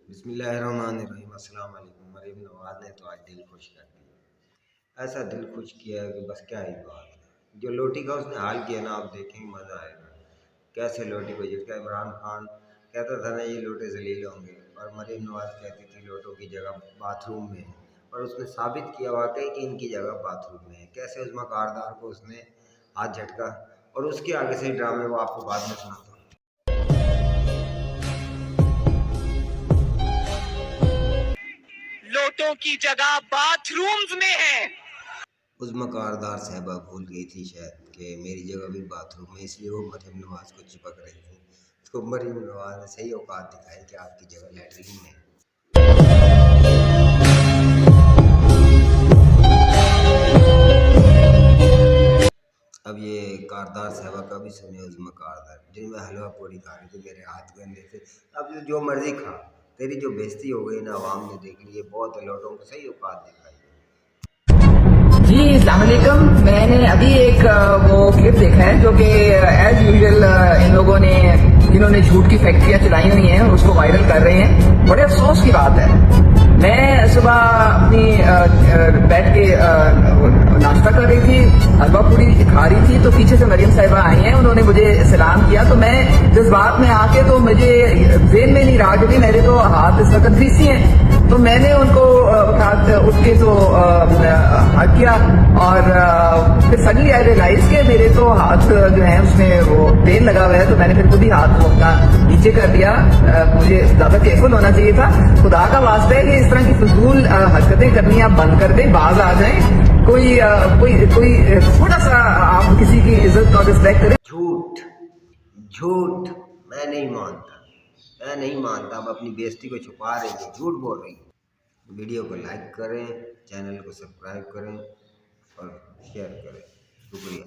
بسم اللہ الرحمن الرحیم۔ السلام علیکم۔ مریم نواز نے تو آج دل خوش کر دیا، ایسا دل خوش کیا ہے کہ بس کیا ہی بات ہے۔ جو لوٹی کا اس نے حال کیا نا، آپ دیکھیں گے مزہ آئے گا۔ کیسے لوٹی کو جس کا عمران خان کہتا تھا نا یہ لوٹے ذلیل ہوں گے، اور مریم نواز کہتی تھی لوٹوں کی جگہ باتھ روم میں ہے، اور اس نے ثابت کیا واقعی کہ ان کی جگہ باتھ روم میں ہے۔ کیسے اس مکاردار کو اس نے ہاتھ جھٹکا، اور اس کے آگے سے ڈرامے وہ آپ کو بعد میں سناتا ہوں۔ لوٹوں کی جگہ باتھ رومز میں ہے۔ اس مکاردار صاحبہ بھول گئی تھی شاید کہ میری جگہ بھی باتھ روم ہے، اس لیے وہ مریم نواز کو چپک رہی تھی۔ تو مریم نواز نے صحیح اوقات دکھائی کہ آپ کی جگہ لیٹرین میں ہے۔ اب یہ کاردار صاحبہ کا بھی سنے، اس مکاردار جن میں حلوہ پوری کھا رہی تھی، میرے ہاتھ گندے تھے۔ اب جو مرضی کھا، تیری جو بےزتی ہو گئی نا عوام نے دیکھ لی، یہ بہت لوٹوں کو صحیح اوقات دکھائی۔ جی السلام علیکم۔ میں نے ابھی ایک وہ کلپ دیکھا ہے جو کہ ایز یوزول ان لوگوں نے جنہوں نے جھوٹ کی فیکٹریاں چلائی ہوئی ہیں اس کو وائرل کر رہے ہیں۔ بڑے افسوس کی بات ہے، میں صبح اپنی بیٹھ کے ناشتہ کر رہی تھی، حلوہ پوری کھا رہی تھی، تو پیچھے سے مریم صاحبہ آئی ہیں، انہوں نے مجھے سلام کیا، تو میں جذبات میں آ کے تو مجھے ذہن میں نہیں رہا کیونکہ میرے تو ہاتھ اس وقت گریسی ہیں، تو میں نے ان کو اٹھ کے تو ہاتھ کیا، اور پھر سڈنلی آئی ریئلائز کہ میرے تو ہاتھ جو ہیں اس میں وہ تیل لگا ہوا ہے، تو میں نے پھر خود ہی ہاتھ کو اپنا نیچے کر دیا۔ مجھے زیادہ کیئرفل ہونا چاہیے تھا۔ خدا کا واسطہ ہے کہ اس طرح کی فضول حرکتیں کرنی آپ بند کر دیں، باز آ جائیں، کوئی تھوڑا سا آپ کسی کی عزت اور رسپیکٹ کریں۔ جھوٹ جھوٹ میں نہیں مانتا، اب اپنی بےزتی کو چھپا رہی ہے، جھوٹ بول رہی ہے۔ ویڈیو کو لائک کریں، چینل کو سبسکرائب کریں اور شیئر کریں۔ شکریہ۔